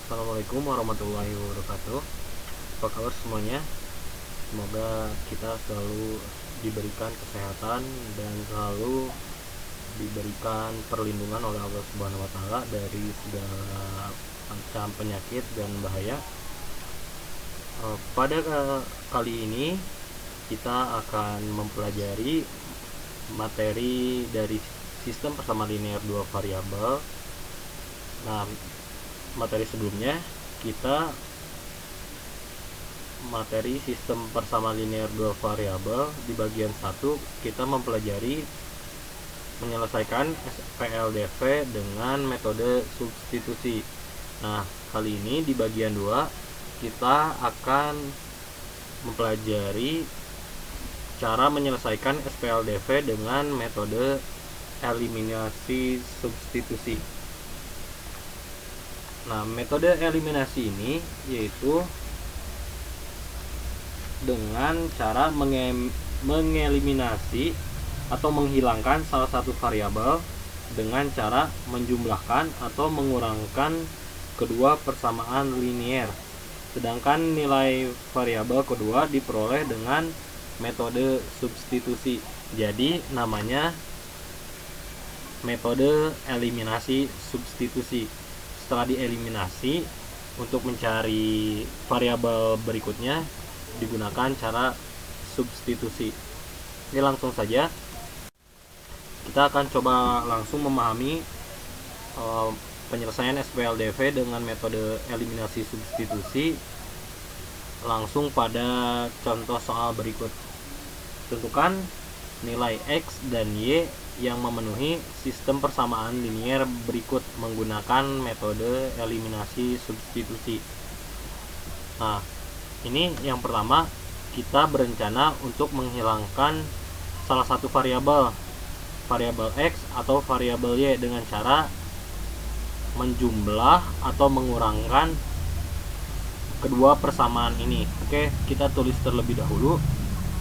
Assalamualaikum warahmatullahi wabarakatuh. Apa kabar semuanya? Semoga kita selalu diberikan kesehatan dan selalu diberikan perlindungan oleh Allah Subhanahu wa taala dari segala macam penyakit dan bahaya. Pada kali ini kita akan mempelajari materi dari sistem persamaan linear dua variabel. Nah, materi sebelumnya kita materi sistem persamaan linear dua variabel di bagian 1 kita mempelajari menyelesaikan SPLDV dengan metode substitusi. Nah, kali ini di bagian 2 kita akan mempelajari cara menyelesaikan SPLDV dengan metode eliminasi substitusi. Nah, metode eliminasi ini yaitu dengan cara mengeliminasi atau menghilangkan salah satu variabel dengan cara menjumlahkan atau mengurangkan kedua persamaan linear. Sedangkan nilai variabel kedua diperoleh dengan metode substitusi. Jadi namanya metode eliminasi substitusi. Setelah dieliminasi, untuk mencari variabel berikutnya digunakan cara substitusi. Ini langsung saja kita akan coba langsung memahami penyelesaian SPLDV dengan metode eliminasi substitusi langsung pada contoh soal berikut. Tentukan nilai X dan Y yang memenuhi sistem persamaan linear berikut menggunakan metode eliminasi substitusi. Nah, ini yang pertama, kita berencana untuk menghilangkan salah satu variabel X atau variabel Y dengan cara menjumlah atau mengurangkan kedua persamaan ini. Oke, kita tulis terlebih dahulu.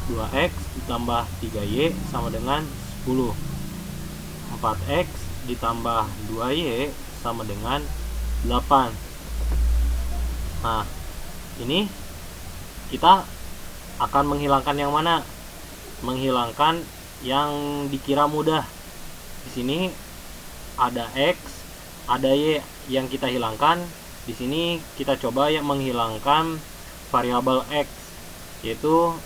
2X ditambah 3Y sama dengan 10. 4X ditambah 2Y sama dengan 8. Nah, ini kita akan menghilangkan yang mana? Menghilangkan yang dikira mudah. Di sini ada X, ada Y yang kita hilangkan. Di sini kita coba yang menghilangkan variabel X, yaitu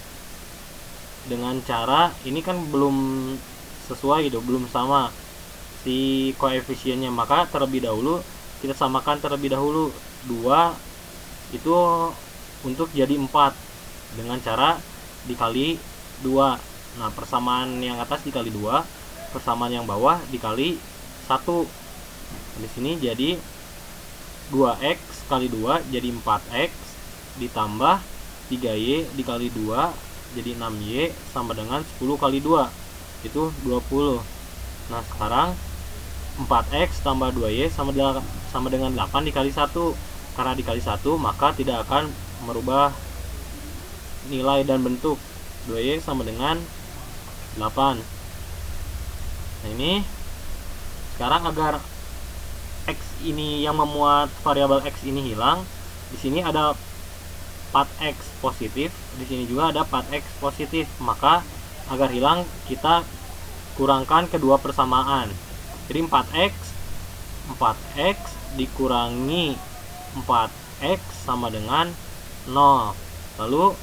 dengan cara ini kan belum sesuai gitu, belum sama si koefisiennya, maka terlebih dahulu kita samakan terlebih dahulu 2 itu untuk jadi 4 dengan cara dikali 2. Nah, persamaan yang atas dikali 2, persamaan yang bawah dikali 1. Di sini jadi 2X kali 2 jadi 4X ditambah 3Y dikali 2 jadi 6Y sama dengan 10 kali 2 itu 20. Nah, sekarang 4X tambah 2Y sama dengan 8 dikali 1. Karena dikali 1 maka tidak akan merubah nilai dan bentuk. 2Y sama dengan 8. Nah, ini sekarang agar X ini yang memuat variabel X ini hilang, di sini ada 4X positif, di sini juga ada 4X positif. Maka agar hilang kita kurangkan kedua persamaan. Jadi 4X dikurangi 4X sama dengan 0. Lalu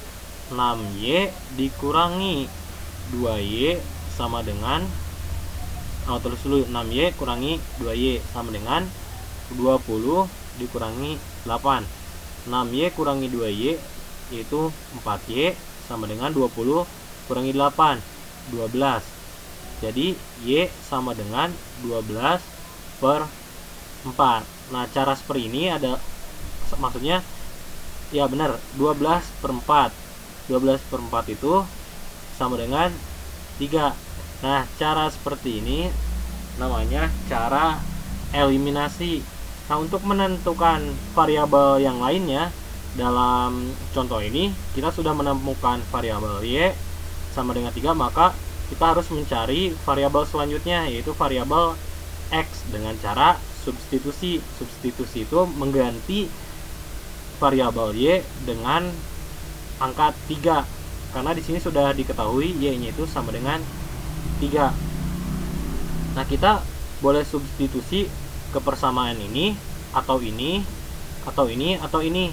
6Y dikurangi 2Y sama dengan terus dulu 6Y kurangi 2Y sama dengan 20 dikurangi 8. 6Y kurangi 2Y yaitu 4Y sama dengan 20 kurangi 8, 12. Jadi Y sama dengan 12 per 4. Nah, cara seperti ini ada maksudnya ya benar, 12 per 4. 12 per 4 itu sama dengan 3. Nah, cara seperti ini namanya cara eliminasi. Nah, untuk menentukan variabel yang lainnya, dalam contoh ini kita sudah menemukan variabel Y sama dengan 3, maka kita harus mencari variabel selanjutnya, yaitu variabel X dengan cara substitusi. Substitusi itu mengganti variabel y dengan angka 3, karena di sini sudah diketahui y-nya itu sama dengan 3. Nah, kita boleh substitusi ke persamaan ini atau ini atau ini atau ini,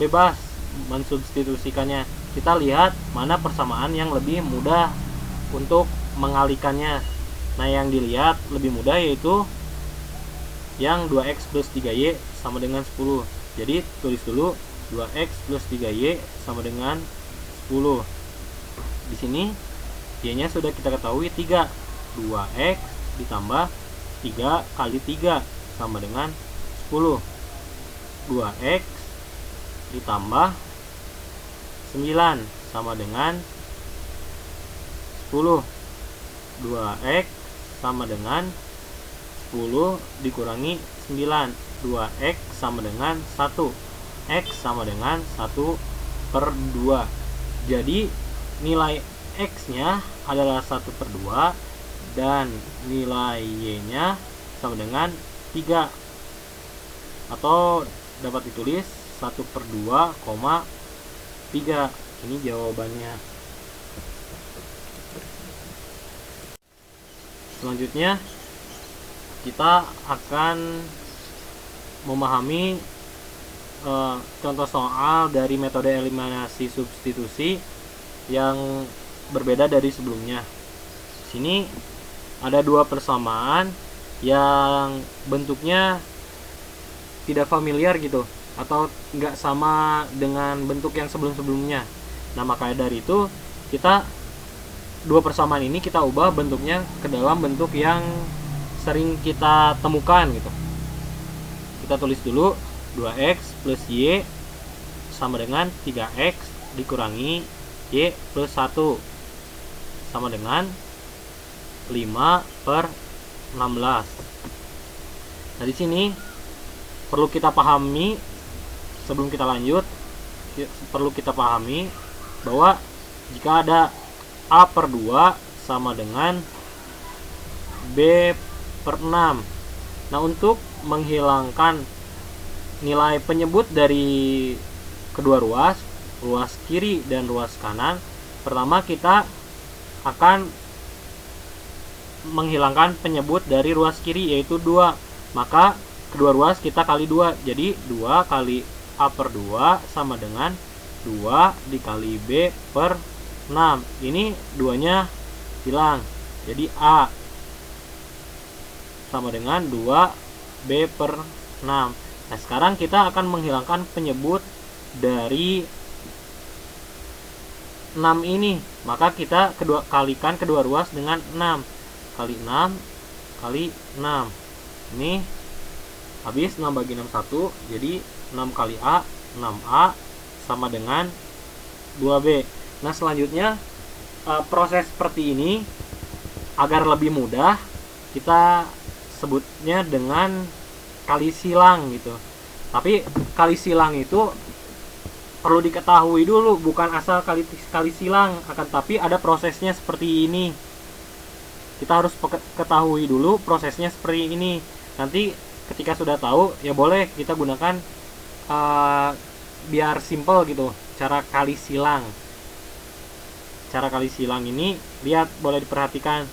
bebas mensubstitusikannya. Kita lihat mana persamaan yang lebih mudah untuk mengalihkannya. Nah, yang dilihat lebih mudah yaitu yang 2x plus 3y sama dengan 10. Jadi tulis dulu 2x plus 3y sama dengan 10. Di sini y-nya sudah kita ketahui 3. 2x ditambah 3 kali 3 sama dengan 10. 2x ditambah 9 sama dengan 10. 2x sama dengan 10 dikurangi 9. 2x sama dengan 1. X sama dengan 1/2. Jadi nilai x nya adalah 1/2 dan nilai y nya sama dengan 3, atau dapat ditulis 1/2,3. Ini jawabannya. Selanjutnya kita akan memahami contoh soal dari metode eliminasi substitusi yang berbeda dari sebelumnya. Di sini ada dua persamaan yang bentuknya tidak familiar gitu, atau nggak sama dengan bentuk yang sebelum-sebelumnya. Nah, maka dari itu kita dua persamaan ini kita ubah bentuknya ke dalam bentuk yang sering kita temukan gitu. Kita tulis dulu 2x plus y sama dengan 3x dikurangi y plus 1 sama dengan 5/16. Nah, di sini perlu kita pahami, sebelum kita lanjut, perlu kita pahami bahwa jika ada A/2 sama dengan B/6. Nah, untuk menghilangkan nilai penyebut dari kedua ruas kiri dan ruas kanan, pertama kita akan menghilangkan penyebut dari ruas kiri yaitu 2. Maka kedua ruas kita kali 2. Jadi 2 kali A/2 sama dengan 2 dikali B/6. Ini 2-nya hilang. Jadi A sama dengan 2B/6. Nah, sekarang kita akan menghilangkan penyebut dari 6 ini. Maka kita kalikan kedua ruas dengan 6. Kali 6 kali 6. Ini habis 6 bagi 6 1. Jadi 6 kali A, 6A sama dengan 2B. Nah, selanjutnya proses seperti ini agar lebih mudah kita sebutnya dengan kali silang gitu. Tapi kali silang itu perlu diketahui dulu, bukan asal kali silang, akan tapi ada prosesnya seperti ini. Kita harus ketahui dulu prosesnya seperti ini. Nanti ketika sudah tahu, ya boleh kita gunakan biar simple gitu cara kali silang. Cara kali silang ini lihat, boleh diperhatikan.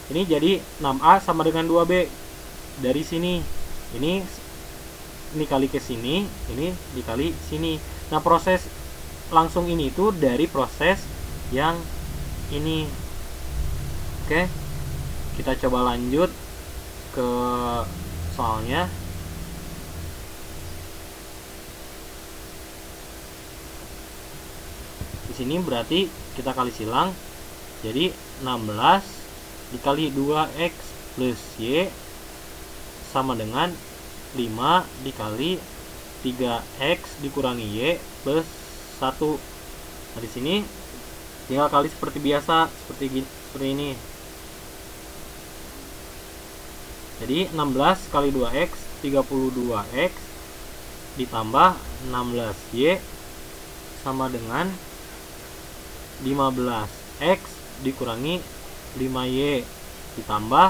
Ini jadi 6A sama dengan 2B. Dari sini ini kali ke sini, ini dikali sini. Nah, proses langsung ini itu dari proses yang ini. Oke, kita coba lanjut ke soalnya. Di sini berarti kita kali silang, jadi 16 dikali 2x plus y sama dengan 5 dikali 3x dikurangi y plus 1. Nah, di sini tinggal kali seperti biasa, seperti ini. Jadi 16 kali 2x 32x ditambah 16y sama dengan 15x dikurangi 5y ditambah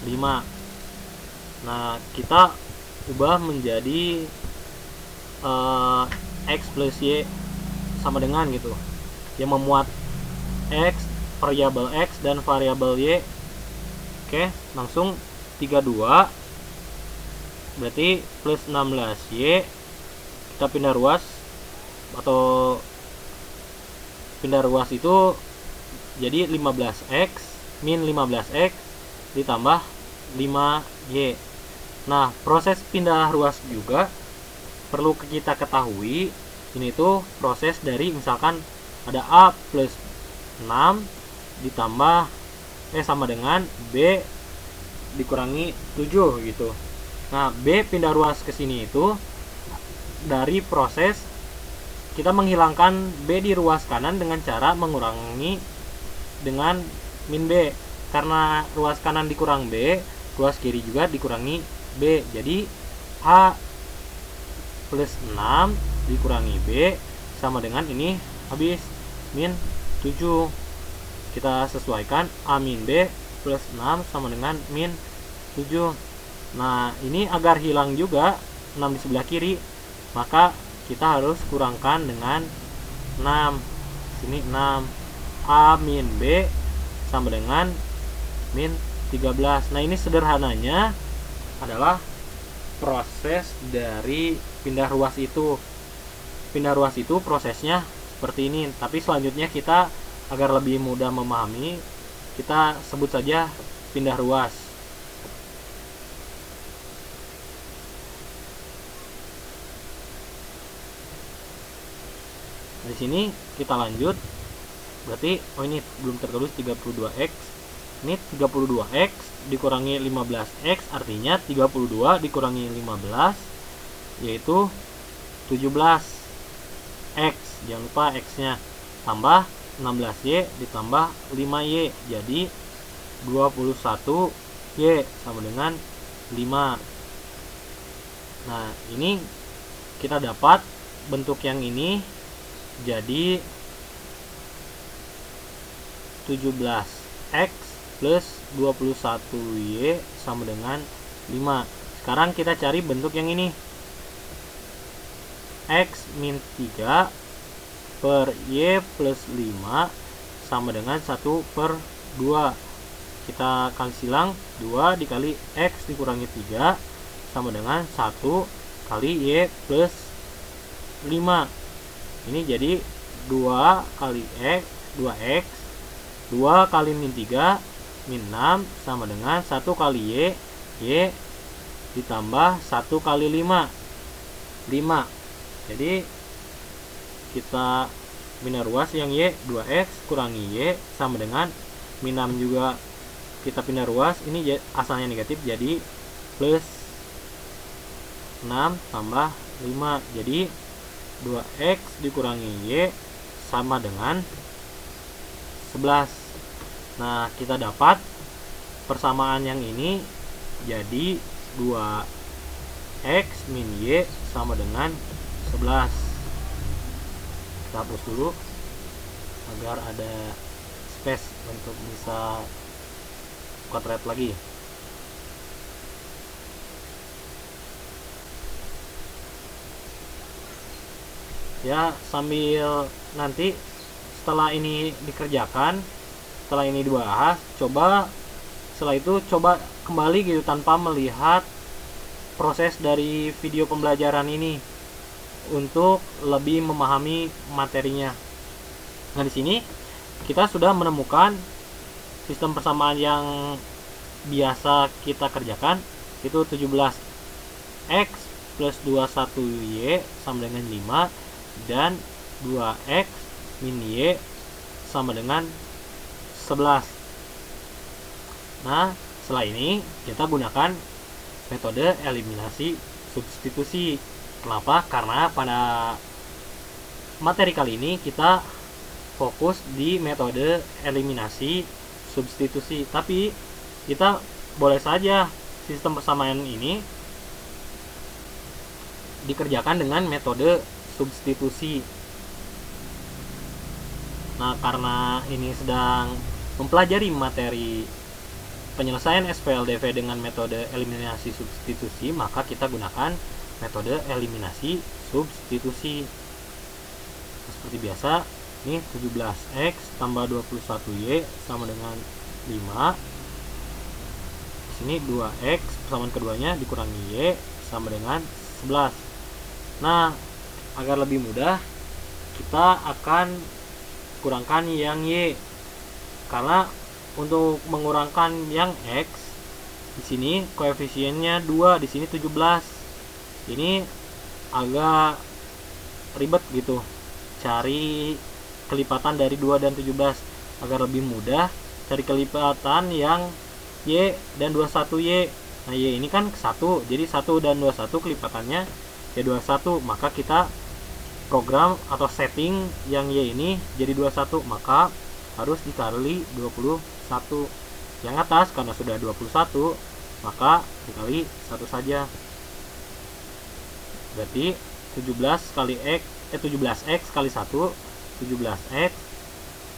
5. Nah, kita ubah menjadi X plus Y sama dengan gitu, yang memuat X, variabel X dan variabel Y. Oke, langsung 32 berarti plus 16Y. Kita pindah ruas, atau pindah ruas itu jadi 15X min 15X ditambah 5Y. Nah, proses pindah ruas juga perlu kita ketahui. Ini tuh proses dari misalkan ada A plus 6 ditambah sama dengan B dikurangi 7 gitu. Nah, B pindah ruas ke sini itu dari proses kita menghilangkan B di ruas kanan dengan cara mengurangi dengan min B. Karena ruas kanan dikurang B, ruas kiri juga dikurangi B. Jadi A plus 6 dikurangi B sama dengan ini habis min 7. Kita sesuaikan A min B plus 6 sama dengan min 7. Nah, ini agar hilang juga 6 di sebelah kiri, maka kita harus kurangkan dengan 6. Sini 6. A min B sama dengan min 13. Nah, ini sederhananya adalah proses dari pindah ruas itu. Pindah ruas itu prosesnya seperti ini, tapi selanjutnya kita agar lebih mudah memahami, kita sebut saja pindah ruas. Di sini kita lanjut. Berarti ini belum tertulis 32X. Ini 32X dikurangi 15X, artinya 32 dikurangi 15 yaitu 17X. Jangan lupa X-nya. Tambah 16Y ditambah 5Y, jadi 21Y sama dengan 5. Nah, ini kita dapat bentuk yang ini jadi 17X plus 21Y sama dengan 5. Sekarang kita cari bentuk yang ini. X min 3 per Y plus 5 sama dengan 1 per 2. Kita kali silang, 2 dikali X dikurangi 3 sama dengan 1 kali Y plus 5. Ini jadi 2 kali X, 2X, 2 kali min 3 min 6 sama dengan 1 kali Y ditambah 1 kali 5 jadi kita pindah ruas yang Y 2X kurangi Y sama dengan min 6 juga kita pindah ruas, ini asalnya negatif jadi plus 6 tambah 5, jadi 2X dikurangi Y sama dengan 11. Nah, kita dapat persamaan yang ini jadi 2X min Y sama dengan 11. Kita hapus dulu agar ada space untuk bisa quadrat lagi. Ya, sambil nanti setelah ini dikerjakan, setelah ini dibahas, setelah itu coba kembali gitu tanpa melihat proses dari video pembelajaran ini untuk lebih memahami materinya. Nah, di sini kita sudah menemukan sistem persamaan yang biasa kita kerjakan, itu 17X plus 21Y sama dengan 5 dan 2X min Y sama dengan 11. Nah, setelah ini kita gunakan metode eliminasi substitusi. Kenapa? Karena pada materi kali ini kita fokus di metode eliminasi substitusi. Tapi kita boleh saja sistem persamaan ini dikerjakan dengan metode substitusi. Nah, karena ini sedang mempelajari materi penyelesaian SPLDV dengan metode eliminasi substitusi, maka kita gunakan metode eliminasi substitusi. Seperti biasa, ini 17x tambah 21y sama dengan 5. Di sini 2x persamaan keduanya dikurangi y sama dengan 11. Nah, agar lebih mudah, kita akan kurangkan yang y. Karena untuk mengurangkan yang x, di sini koefisiennya 2, di sini 17. Ini agak ribet gitu. Cari kelipatan dari 2 dan 17. Agar lebih mudah, cari kelipatan yang y dan 21y. Nah, y ini kan 1, jadi 1 dan 21 kelipatannya ya 21. Maka kita program atau setting yang y ini jadi 21, maka harus dikali 21. Yang atas karena sudah 21, maka dikali 1 saja. Berarti 17x kali 1, 17x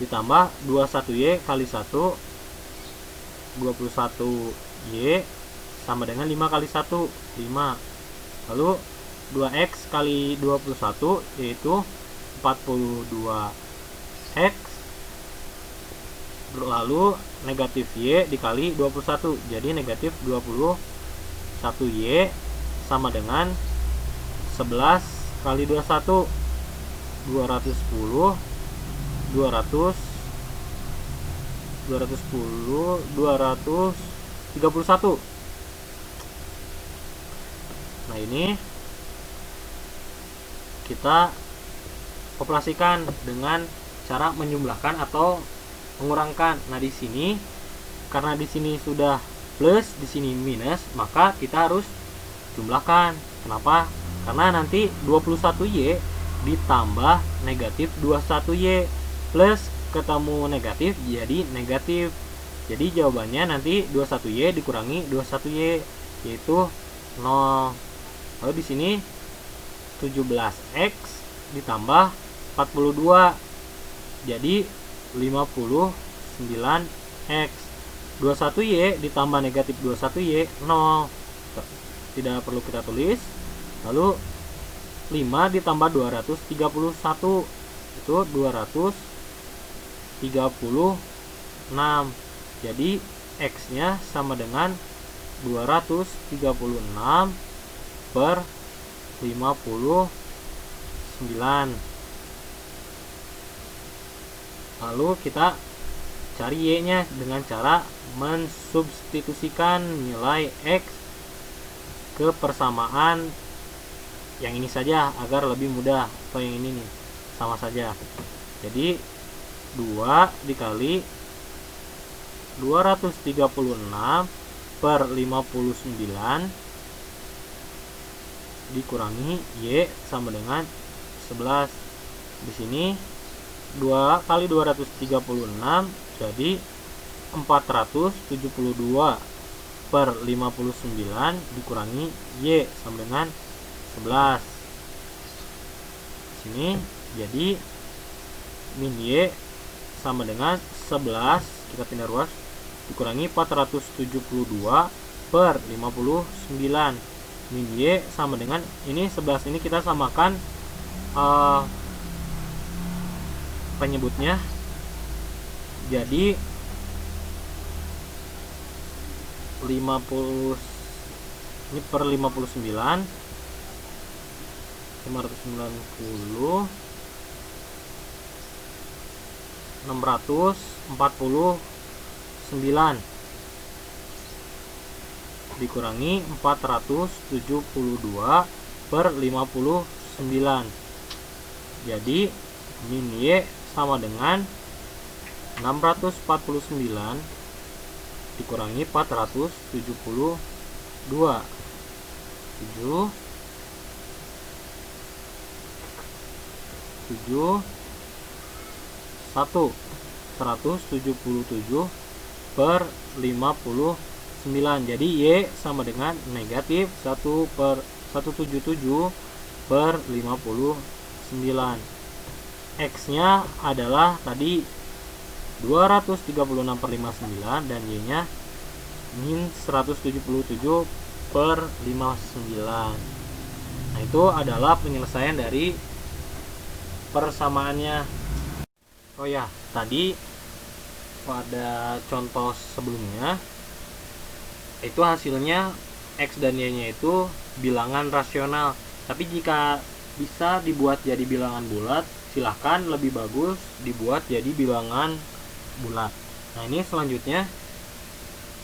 ditambah 21y kali 1, 21y sama dengan 5 kali 1, 5. Lalu 2x kali 21 yaitu 42x. Lalu negatif y dikali 21, jadi negatif 21y sama dengan 11 kali 21, 210, 210, 231. Nah, ini kita operasikan dengan cara menjumlahkan atau mengurangkan. Nah, di sini karena di sini sudah plus, di sini minus, maka kita harus jumlahkan. Kenapa? Karena nanti 21y ditambah negatif 21y plus ketemu negatif jadi negatif. Jadi jawabannya nanti 21y dikurangi 21y yaitu 0. Lalu di sini 17x ditambah 42 jadi 59x. 21y ditambah negatif 21y 0. Tidak perlu kita tulis. Lalu 5 ditambah 231 itu 236. Jadi x nya sama dengan 236 per 59. Lalu kita cari y nya dengan cara mensubstitusikan nilai x ke persamaan yang ini saja agar lebih mudah, atau yang ini nih sama saja. Jadi 2 dikali 236 per 59 dikurangi y sama dengan 11. Di sini 2 kali 236 jadi 472 per 59 dikurangi y sama dengan 11. Di sini jadi min y sama dengan 11, kita pindah ruas, dikurangi 472 per 59. Min y sama dengan ini 11, ini kita samakan penyebutnya jadi 50, ini per 59, 590, 649 dikurangi 472 per 59. Jadi min y sama dengan 649 dikurangi 472 177 per 59. Jadi y sama dengan negatif 1 per 177 per 59. X nya adalah tadi 236 per 59 dan y nya min 177 per 59. Nah, itu adalah penyelesaian dari persamaannya. Oh ya, tadi pada contoh sebelumnya itu hasilnya X dan Y-nya itu bilangan rasional. Tapi jika bisa dibuat jadi bilangan bulat, silahkan, lebih bagus dibuat jadi bilangan bulat. Nah, ini selanjutnya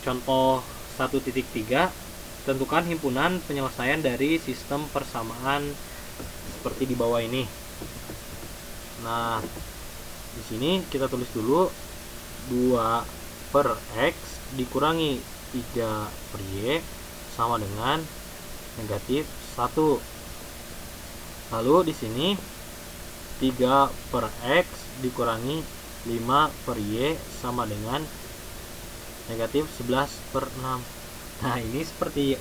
contoh 1.3, tentukan himpunan penyelesaian dari sistem persamaan seperti di bawah ini. Nah, di sini kita tulis dulu 2 per X dikurangi 3 per Y sama dengan negatif 1. Lalu di sini 3 per X dikurangi 5 per Y sama dengan negatif 11 per 6. Nah, ini seperti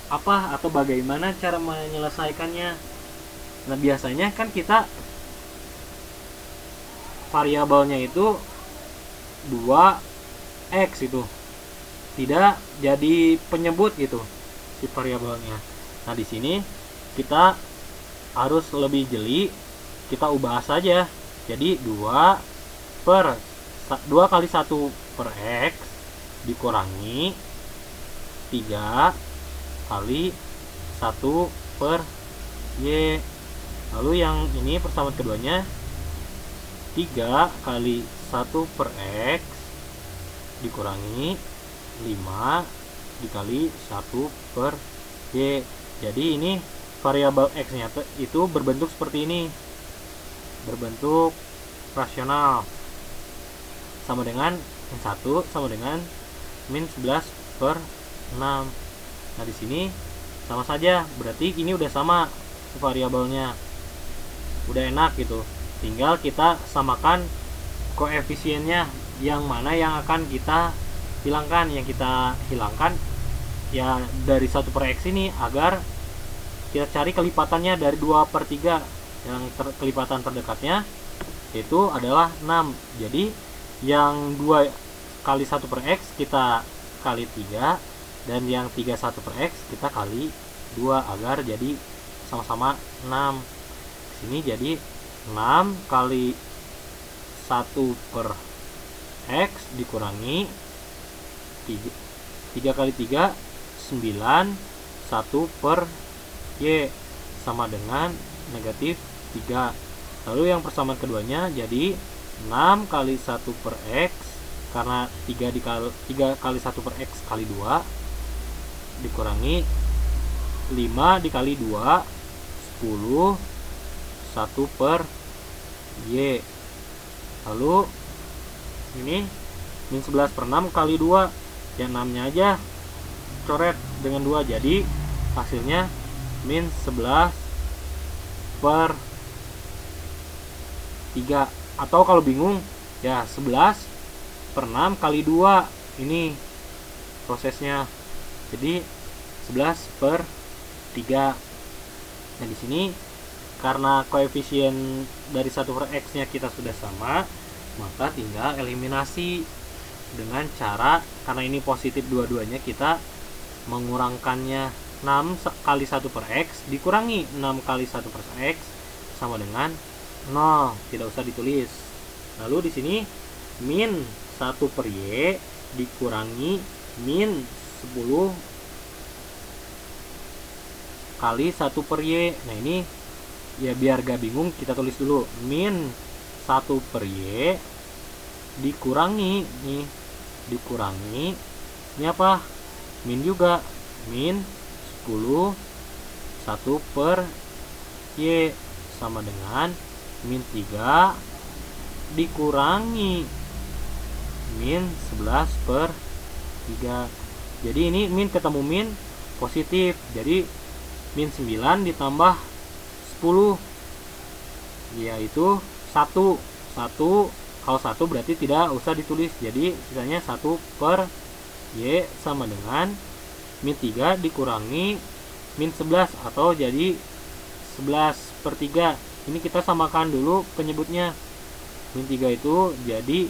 apa atau bagaimana cara menyelesaikannya? Nah, biasanya kan kita variabelnya itu 2X itu tidak jadi penyebut gitu si variabelnya. Nah, di sini kita harus lebih jeli, kita ubah saja jadi 2 kali 1 per X dikurangi 3 kali 1 per Y. Lalu yang ini persamaan keduanya 3 kali 1 per X dikurangi 5 dikali 1 per Y. Jadi ini variabel X nya itu berbentuk seperti ini, berbentuk rasional, sama dengan min 1 sama dengan min 11 per 6. Nah, di sini sama saja, berarti ini udah sama variabelnya, udah enak gitu. Tinggal kita samakan koefisiennya, yang mana yang akan kita hilangkan. Yang kita hilangkan ya dari 1 per X ini, agar kita cari kelipatannya dari 2 per 3. Yang kelipatan terdekatnya itu adalah 6. Jadi yang 2 kali 1 per X kita kali 3, dan yang 31 per X kita kali 2 agar jadi sama-sama 6. Sini jadi 6 kali 1 per X dikurangi 3 kali 3 9, 1 per Y sama dengan negatif 3. Lalu yang persamaan keduanya jadi 6 kali 1 per X, karena 3 kali 1 per X kali 2 dikurangi 5 dikali 2 10, 1 per Y. Lalu ini min 11 per 6 kali 2, ya 6 nya aja coret dengan 2, jadi hasilnya min 11 per 3. Atau kalau bingung ya 11 per 6 kali 2, ini prosesnya, jadi 11 per 3. Nah, di sini karena koefisien dari 1 per X nya kita sudah sama, maka tinggal eliminasi dengan cara, karena ini positif dua-duanya, kita mengurangkannya. 6 kali 1 per X dikurangi 6 kali 1 per X sama dengan 0, tidak usah ditulis. Lalu di sini min 1 per Y dikurangi min 10 kali 1 per Y. Nah, ini ya biar gak bingung, kita tulis dulu min 1 per Y dikurangi nih, dikurangi ini apa, min juga, min 10 1 per Y sama dengan min 3 dikurangi min 11 per 3. Jadi ini min ketemu min positif, jadi min 9 ditambah 10 yaitu 1. Kalau 1 berarti tidak usah ditulis, jadi sisanya 1 per Y sama dengan min 3 dikurangi min 11, atau jadi 11 per 3. Ini kita samakan dulu penyebutnya. Min 3 itu jadi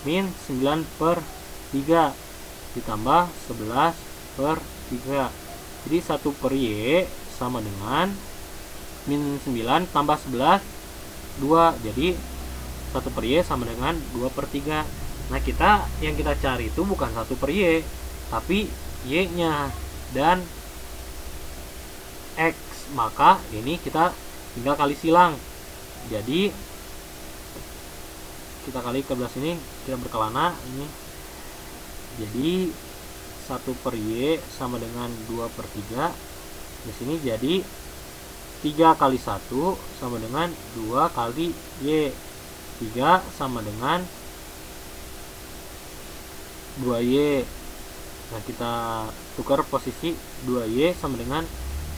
min 9 per 3. ditambah 11 per 3. Jadi 1 per Y sama dengan min 9 tambah 11 2. Jadi 1 per Y sama dengan 2 per 3. Nah yang kita cari itu bukan 1 per Y, tapi Y nya dan X. Maka ini kita tinggal kali silang. Jadi kita kali ke belah sini, kita berkelana ini. Jadi 1 per Y sama dengan 2 per 3. Di sini jadi 3 kali 1 sama dengan 2 kali Y. 3 sama dengan 2Y. Nah kita tukar posisi, 2Y sama dengan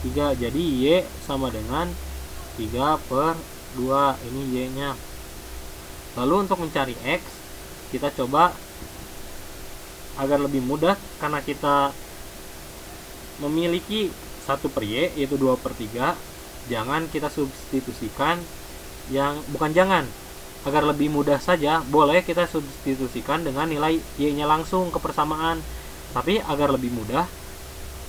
3. Jadi Y sama dengan 3 per 2. Ini Y nya. Lalu untuk mencari X, kita coba agar lebih mudah, karena kita memiliki 1 per Y yaitu 2 per 3. Jangan kita substitusikan agar lebih mudah saja, boleh kita substitusikan dengan nilai Y nya langsung ke persamaan. Tapi agar lebih mudah,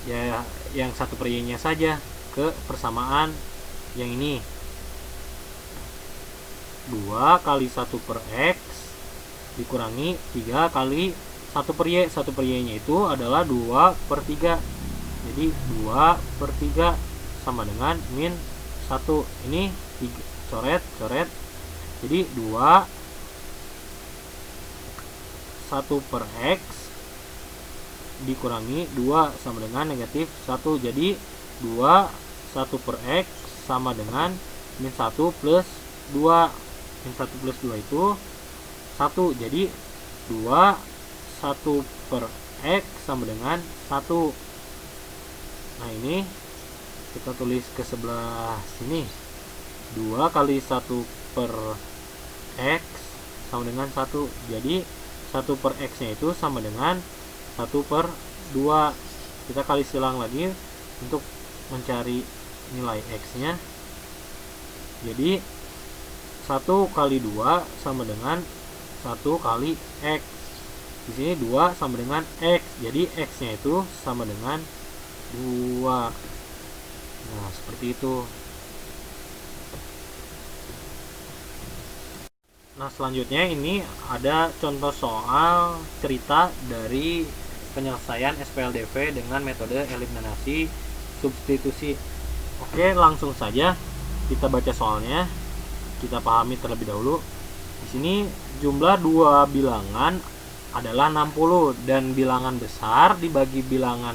ya yang 1 per Y nya saja ke persamaan yang ini. 2 kali 1 per X dikurangi 3 kali 1 per Y. 1 per Y nya itu adalah 2 per 3. Jadi 2 per 3 sama dengan min 1. Ini coret. Jadi 2 1 per X dikurangi 2 sama dengan negatif 1. Jadi 2 1 per X sama dengan min 1 plus 2. Min 1 plus 2 itu 1. Jadi 2 1 per X sama dengan 1. Nah ini kita tulis ke sebelah sini. 2 kali 1 per X sama dengan 1. Jadi 1 per X nya itu sama dengan 1 per 2. Kita kali silang lagi untuk mencari nilai X nya. Jadi 1 kali 2 sama dengan 1 kali X. Di sini 2 sama dengan X. Jadi X nya itu sama dengan 2. Nah seperti itu. Nah selanjutnya ini ada contoh soal cerita dari penyelesaian SPLDV dengan metode eliminasi substitusi. Oke, langsung saja kita baca soalnya. Kita pahami terlebih dahulu. Di sini jumlah dua bilangan adalah 60 dan bilangan besar dibagi bilangan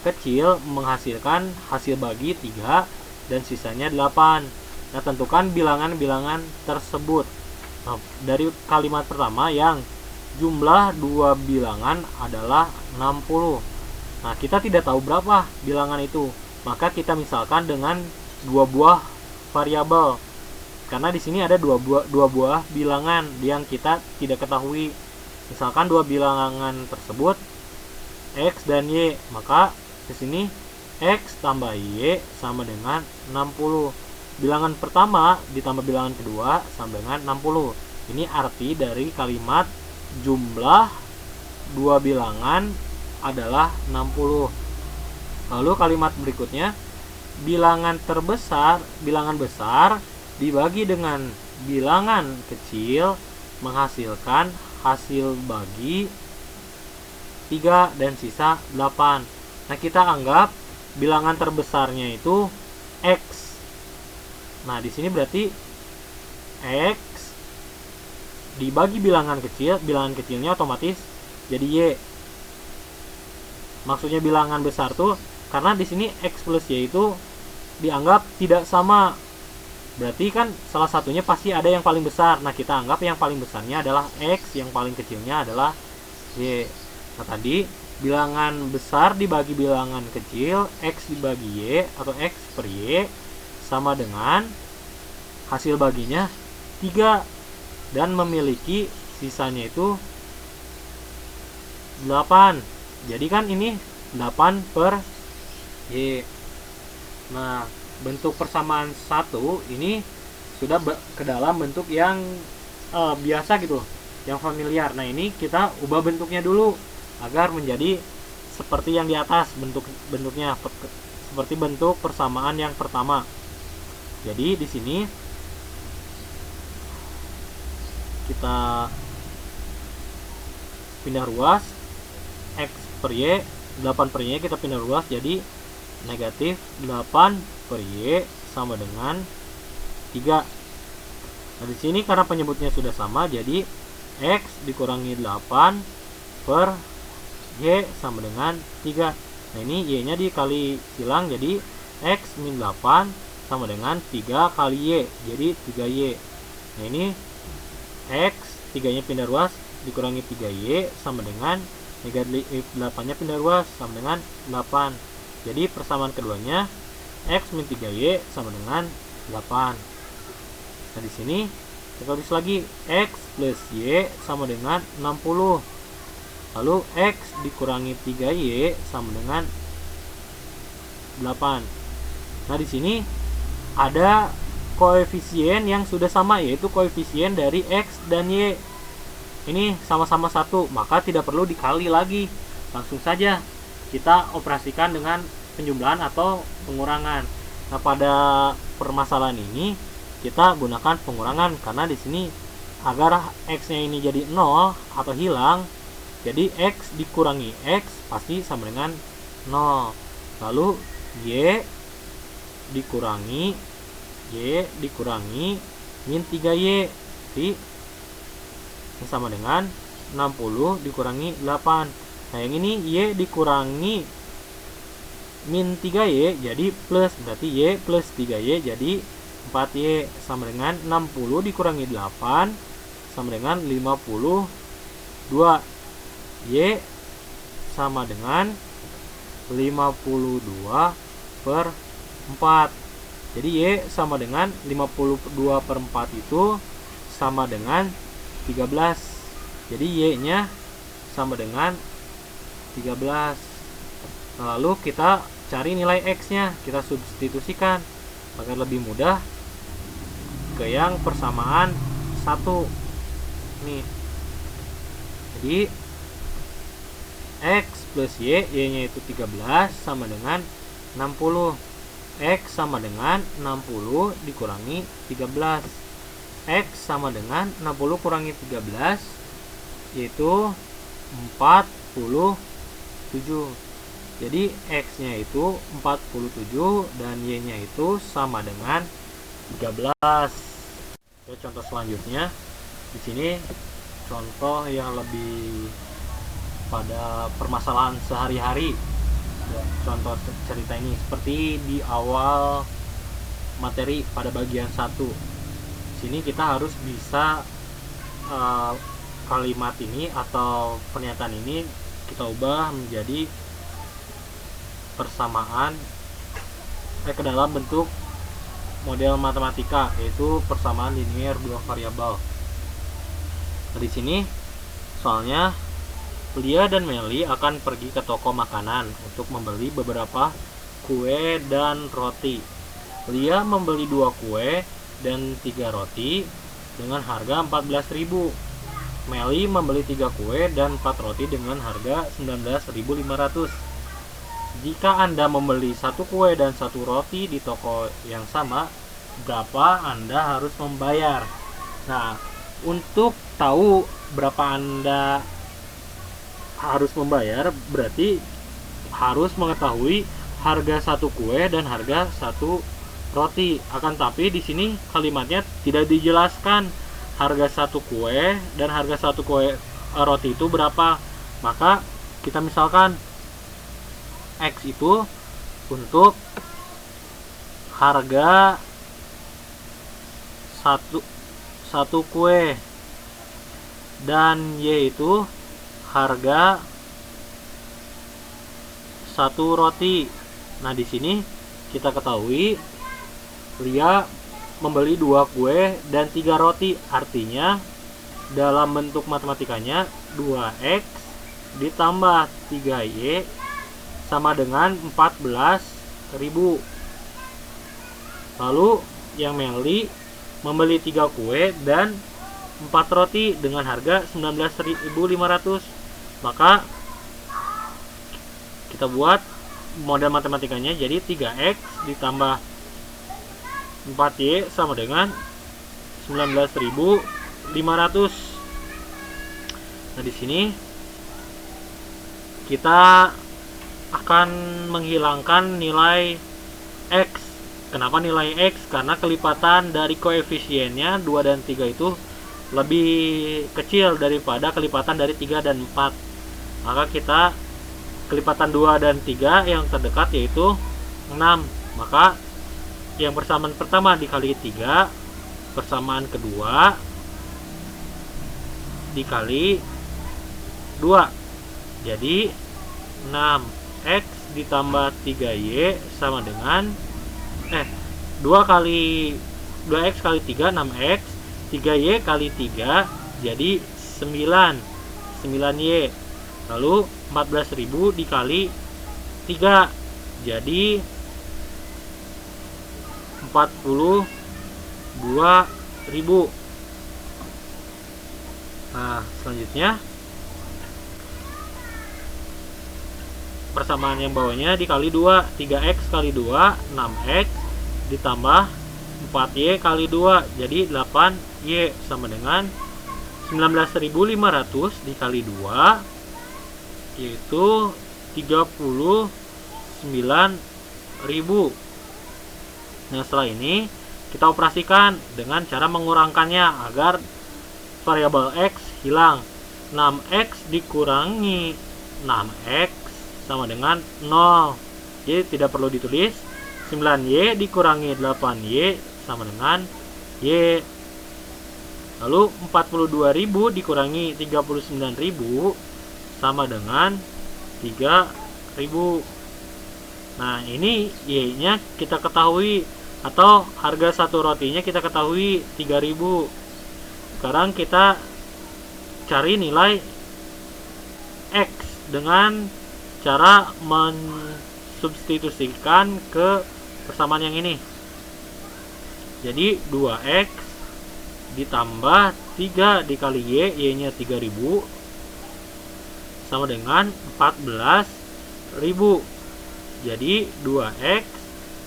kecil menghasilkan hasil bagi 3 dan sisanya 8. Nah, tentukan bilangan-bilangan tersebut. Nah, dari kalimat pertama yang jumlah dua bilangan adalah 60. Nah, kita tidak tahu berapa bilangan itu. Maka kita misalkan dengan dua buah variabel. Karena di sini ada dua buah bilangan yang kita tidak ketahui. Misalkan dua bilangan tersebut X dan Y, maka di sini X tambah Y sama dengan 60. Bilangan pertama ditambah bilangan kedua sama dengan 60. Ini arti dari kalimat jumlah dua bilangan adalah 60. Lalu kalimat berikutnya, bilangan besar dibagi dengan bilangan kecil menghasilkan hasil bagi 3 dan sisa 8. Nah, kita anggap bilangan terbesarnya itu X. Nah, di sini berarti X dibagi bilangan kecilnya otomatis jadi Y. Maksudnya bilangan besar tuh karena di sini X plus Y itu dianggap tidak sama. Berarti kan salah satunya pasti ada yang paling besar. Nah, kita anggap yang paling besarnya adalah X, yang paling kecilnya adalah Y. Nah, tadi bilangan besar dibagi bilangan kecil, X dibagi Y atau X per Y sama dengan hasil baginya 3 dan memiliki sisanya itu 8. Jadi kan ini 8 per Y. Nah, bentuk persamaan 1 ini sudah ke dalam bentuk yang biasa gitu, yang familiar. Nah, ini kita ubah bentuknya dulu. agar menjadi seperti yang di atas bentuknya seperti bentuk persamaan yang pertama. Jadi di sini kita pindah ruas X per Y, 8 per Y kita pindah ruas jadi negatif 8 per Y sama dengan 3. Nah di sini karena penyebutnya sudah sama jadi X dikurangi 8 per Y sama dengan 3. Nah ini Y nya dikali silang jadi X min 8 sama dengan 3 kali Y jadi 3Y. Nah ini X 3 nya pindah ruas dikurangi 3Y sama dengan negatif 8 nya pindah ruas sama dengan 8. Jadi persamaan keduanya X min 3Y sama dengan 8. Nah di sini kita tulis lagi X plus Y sama dengan 60. Lalu X dikurangi 3Y sama dengan 8. Nah di sini ada koefisien yang sudah sama, yaitu koefisien dari X dan Y. Ini sama-sama 1, maka tidak perlu dikali lagi. Langsung saja kita operasikan dengan penjumlahan atau pengurangan. Nah, pada permasalahan ini kita gunakan pengurangan karena di sini agar X-nya ini jadi 0 atau hilang, jadi X dikurangi X pasti sama dengan 0. Lalu Y dikurangi min 3Y jadi yang sama dengan 60 dikurangi 8. Nah yang ini Y dikurangi min 3Y jadi plus, berarti Y plus 3Y jadi 4Y sama dengan 60 dikurangi 8 sama dengan 52. Y sama dengan 52 per 4. Jadi Y sama dengan 52 per 4 itu sama dengan 13. Jadi Y nya sama dengan 13. Nah, lalu kita cari nilai X nya, kita substitusikan agar lebih mudah ke yang persamaan 1 nih. Jadi X plus Y nya itu 13 sama dengan 60. X sama dengan 60 dikurangi 13. X sama dengan 60 kurangi 13 yaitu 47. Jadi X nya itu 47 dan Y nya itu sama dengan 13. Oke, contoh selanjutnya di sini contoh yang lebih pada permasalahan sehari-hari. Contoh cerita ini seperti di awal materi pada bagian 1. Sini kita harus bisa kalimat ini atau pernyataan ini kita ubah menjadi persamaan ke dalam bentuk model matematika, yaitu persamaan linear dua variabel. Nah, di sini soalnya Lia dan Meli akan pergi ke toko makanan untuk membeli beberapa kue dan roti. Lia membeli 2 kue dan 3 roti dengan harga 14.000. Meli membeli 3 kue dan 4 roti dengan harga 19.500. Jika Anda membeli 1 kue dan 1 roti di toko yang sama, berapa Anda harus membayar? Nah, untuk tahu berapa Anda harus membayar, berarti harus mengetahui harga 1 kue dan harga 1 roti. Akan tapi di sini kalimatnya tidak dijelaskan harga 1 kue dan harga 1 kue roti itu berapa. Maka kita misalkan X itu untuk harga 1 kue dan Y itu harga 1 roti. Nah, di sini kita ketahui Lia membeli 2 kue dan 3 roti. Artinya dalam bentuk matematikanya 2X ditambah 3Y sama dengan 14.000. Lalu yang Meli membeli 3 kue dan 4 roti dengan harga 19.500. Maka Kita buat model matematikanya. Jadi 3x ditambah 4y sama dengan 19.500. Nah, di sini kita akan menghilangkan nilai x. Kenapa nilai x? Karena kelipatan dari koefisiennya 2 dan 3 itu lebih kecil daripada kelipatan dari 3 dan 4. Maka kita kelipatan 2 dan 3 yang terdekat yaitu 6. Maka yang persamaan pertama dikali 3, persamaan kedua dikali 2. Jadi 6x ditambah 3y sama dengan 2x kali 3 6x, 3y kali 3 jadi 9y. Lalu 14.000 dikali 3 jadi 42.000. Nah, selanjutnya persamaan yang bawahnya dikali 2, 3x kali 2 6x ditambah 4y kali 2 jadi 8y sama dengan 19.500 dikali 2 yaitu 39.000. Nah, setelah ini kita operasikan dengan cara mengurangkannya agar variabel x hilang. 6x dikurangi 6x sama dengan 0. Jadi tidak perlu ditulis. 9y dikurangi 8y sama dengan y. Lalu 42.000 dikurangi 39.000 sama dengan 3.000. Nah, ini y-nya kita ketahui, atau harga satu rotinya kita ketahui 3.000. Sekarang kita cari nilai x dengan cara mensubstitusikan ke persamaan yang ini. Jadi 2x ditambah 3 dikali y nya 3.000 sama dengan 14.000. Jadi 2x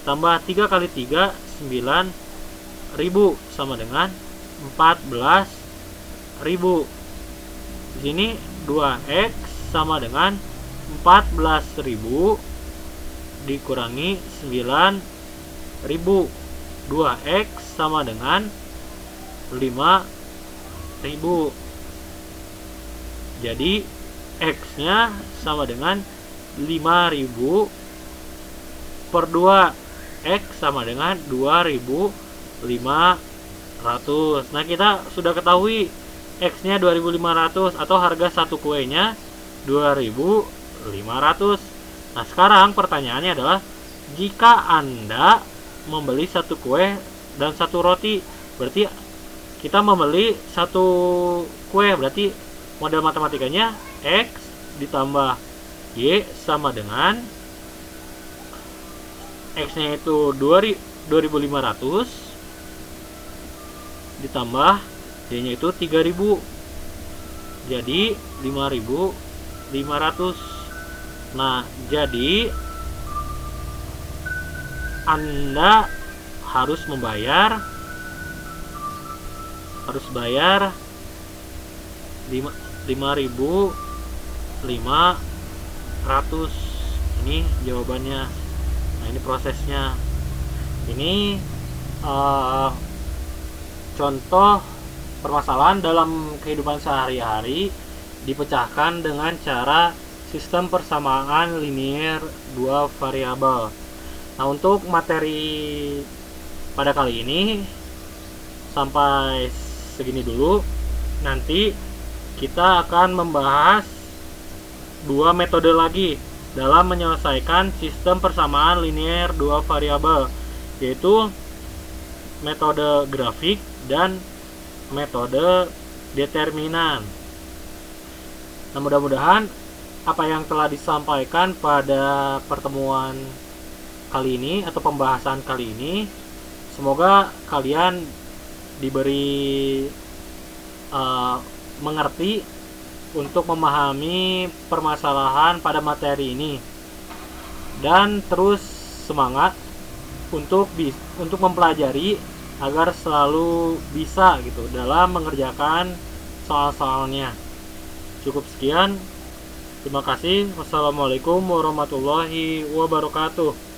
tambah 3 kali 3 9.000 sama dengan 14.000. Di sini 2x sama dengan 14.000 dikurangi 9.000. 2x sama dengan 5.000. Jadi x-nya sama dengan 5.000 per 2. X sama dengan 2.500. Nah, kita sudah ketahui x-nya 2.500 atau harga satu kuenya 2.500. Nah, sekarang pertanyaannya adalah jika Anda membeli satu kue dan satu roti, berarti kita membeli satu kue, berarti model matematikanya x ditambah y sama dengan x-nya itu 2.500 ditambah y-nya itu 3.000 jadi 5.500. Nah, jadi Anda harus bayar 5.500. Ini jawabannya. Nah, ini prosesnya. Ini contoh permasalahan dalam kehidupan sehari-hari dipecahkan dengan cara sistem persamaan linear dua variabel. Nah, untuk materi pada kali ini sampai segini dulu. Nanti kita akan membahas dua metode lagi dalam menyelesaikan sistem persamaan linear dua variabel, yaitu metode grafik dan metode determinan. Nah, mudah-mudahan apa yang telah disampaikan pada pertemuan kali ini atau pembahasan kali ini, semoga kalian diberi mengerti untuk memahami permasalahan pada materi ini. dan terus semangat untuk mempelajari agar selalu bisa gitu dalam mengerjakan soal-soalnya. Cukup sekian. Terima kasih. Wassalamualaikum warahmatullahi wabarakatuh.